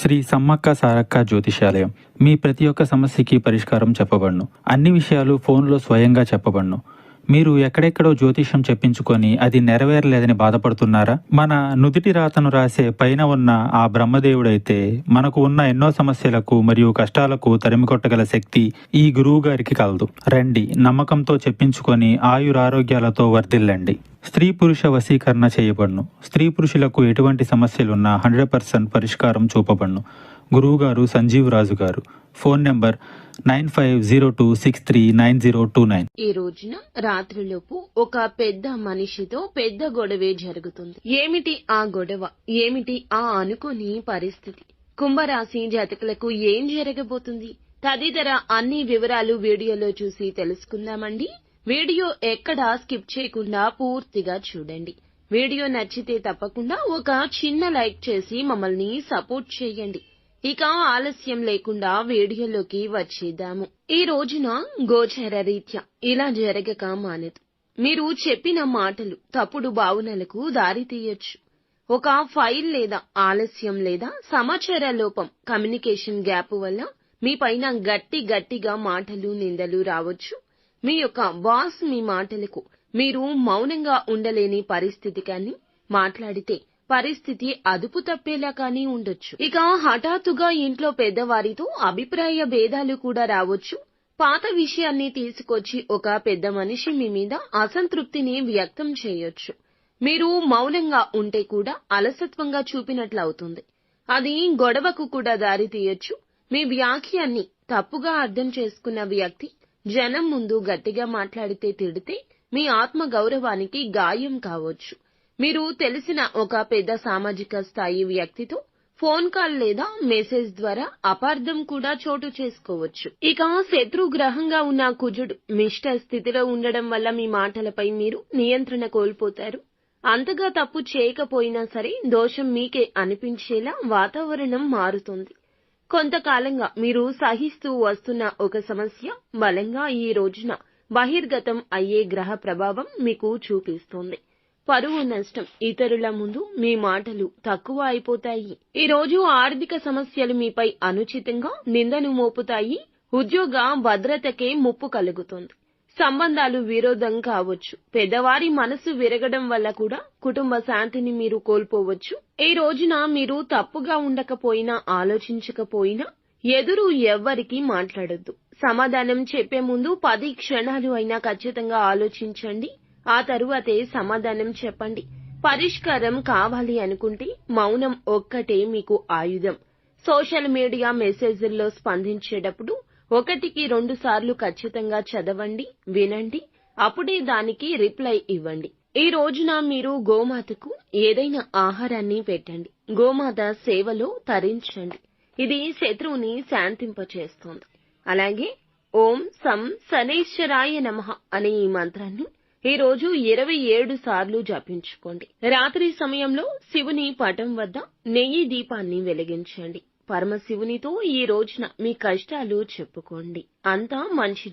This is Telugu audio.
శ్రీ సమ్మక్క సారక్క జ్యోతిషాలయం మీ ప్రతి ఒక్క సమస్యకి పరిష్కారం చెప్పబడును. అన్ని విషయాలు ఫోన్లో స్వయంగా చెప్పబడును. మీరు ఎక్కడెక్కడో జ్యోతిష్యం చెప్పించుకొని అది నెరవేరలేదని బాధపడుతున్నారా? మన నుదిటి రాతను రాసే పైన ఉన్న ఆ బ్రహ్మదేవుడైతే మనకు ఉన్న ఎన్నో సమస్యలకు మరియు కష్టాలకు తరిమికొట్టగల శక్తి ఈ గురువు గారికి కలదు. రండి, నమ్మకంతో చెప్పించుకొని ఆయురారోగ్యాలతో వర్ధిల్లండి. స్త్రీ పురుష వశీకరణ చేయబడును. స్త్రీ పురుషులకు ఎటువంటి సమస్యలున్నా 100% పరిష్కారం చూపబడును. గురువుగారు సంజీవ్ రాజు గారు. Phone number 9502639029. ఈ రోజున రాత్రిలోపు ఒక పెద్ద మనిషితో పెద్ద గొడవే జరుగుతుంది. ఏమిటి ఆ గొడవ? ఏమిటి ఆ అనుకోని పరిస్థితి? కుంభరాశి జాతకులకు ఏం జరగబోతుంది? తదితర అన్ని వివరాలు వీడియోలో చూసి తెలుసుకుందామండి. వీడియో ఎక్కడా స్కిప్ చేయకుండా పూర్తిగా చూడండి. వీడియో నచ్చితే తప్పకుండా ఒక చిన్న లైక్ చేసి మమ్మల్ని సపోర్ట్ చేయండి. ఇక ఆలస్యం లేకుండా వీడియోలోకి వచ్చేద్దాము. ఈ రోజున గోచర రీత్యా ఇలా జరగక మానదు. మీరు చెప్పిన మాటలు తప్పుడు భావనలకు దారి తీయొచ్చు. ఒక ఫైల్ లేదా ఆలస్యం లేదా సమాచార లోపం, కమ్యూనికేషన్ గ్యాప్ వల్ల మీ పైన గట్టిగా మాటలు నిందలు రావచ్చు. మీ యొక్క బాస్ మీ మాటలకు మీరు మౌనంగా ఉండలేని పరిస్థితి కానీ, మాట్లాడితే పరిస్థితి అదుపు తప్పేలా కానీ ఉండొచ్చు. ఇక హఠాత్తుగా ఇంట్లో పెద్దవారితో అభిప్రాయ భేదాలు కూడా రావచ్చు. పాత విషయాన్ని తీసుకొచ్చి ఒక పెద్ద మనిషి మీ మీద అసంతృప్తిని వ్యక్తం చేయొచ్చు. మీరు మౌనంగా ఉంటే కూడా అలసత్వంగా చూపినట్లవుతుంది. అది గొడవకు కూడా దారి తీయొచ్చు. మీ వ్యాఖ్యాన్ని తప్పుగా అర్థం చేసుకున్న వ్యక్తి జనం ముందు గట్టిగా మాట్లాడితే, తిడితే మీ ఆత్మ గౌరవానికి గాయం కావచ్చు. మీరు తెలిసిన ఒక పెద్ద సామాజిక స్థాయి వ్యక్తితో ఫోన్ కాల్ లేదా మెసేజ్ ద్వారా అపార్థం కూడా చోటు చేసుకోవచ్చు. ఇక శత్రుగ్రహంగా ఉన్న కుజుడు మిష్ట స్థితిలో ఉండడం వల్ల మీ మాటలపై మీరు నియంత్రణ కోల్పోతారు. అంతగా తప్పు చేయకపోయినా సరే దోషం మీకే అనిపించేలా వాతావరణం మారుతుంది. కొంతకాలంగా మీరు సహిస్తూ వస్తున్న ఒక సమస్య బలంగా ఈ రోజున బహిర్గతం అయ్యే గ్రహ ప్రభావం మీకు చూపిస్తోంది. పరువు నష్టం, ఇతరుల ముందు మీ మాటలు తక్కువ అయిపోతాయి. ఈ రోజు ఆర్థిక సమస్యలు మీపై అనుచితంగా నిందను మోపుతాయి. ఉద్యోగ భద్రతకే ముప్పు కలుగుతుంది. సంబంధాలు విరోధం కావచ్చు. పెద్దవారి మనసు విరగడం వల్ల కూడా కుటుంబ శాంతిని మీరు కోల్పోవచ్చు. ఈ రోజున మీరు తప్పుగా ఉండకపోయినా, ఆలోచించకపోయినా ఎదురు ఎవ్వరికీ మాట్లాడొద్దు. సమాధానం చెప్పే ముందు 10 క్షణాలు అయినా ఖచ్చితంగా ఆలోచించండి. ఆ తరువాతే సమాధానం చెప్పండి. పరిష్కారం కావాలి అనుకుంటే మౌనం ఒక్కటే మీకు ఆయుధం. సోషల్ మీడియా మెసేజ్ల్లో స్పందించేటప్పుడు 1కి 2 సార్లు ఖచ్చితంగా చదవండి, వినండి. అప్పుడే దానికి రిప్లై ఇవ్వండి. ఈ రోజున మీరు గోమాతకు ఏదైనా ఆహారాన్ని పెట్టండి. గోమాత సేవలో తరించండి. ఇది శత్రువుని శాంతింపచేస్తోంది. అలాగే ఓం సం శనైశ్వరాయ నమః అనే ఈ మంత్రాన్ని ఈ రోజు 27 సార్లు జపించుకోండి. రాత్రి సమయంలో శివుని పటం వద్ద నెయ్యి దీపాన్ని వెలిగించండి. పరమశివునితో ఈ రోజున మీ కష్టాలు చెప్పుకోండి. అంతా మంచి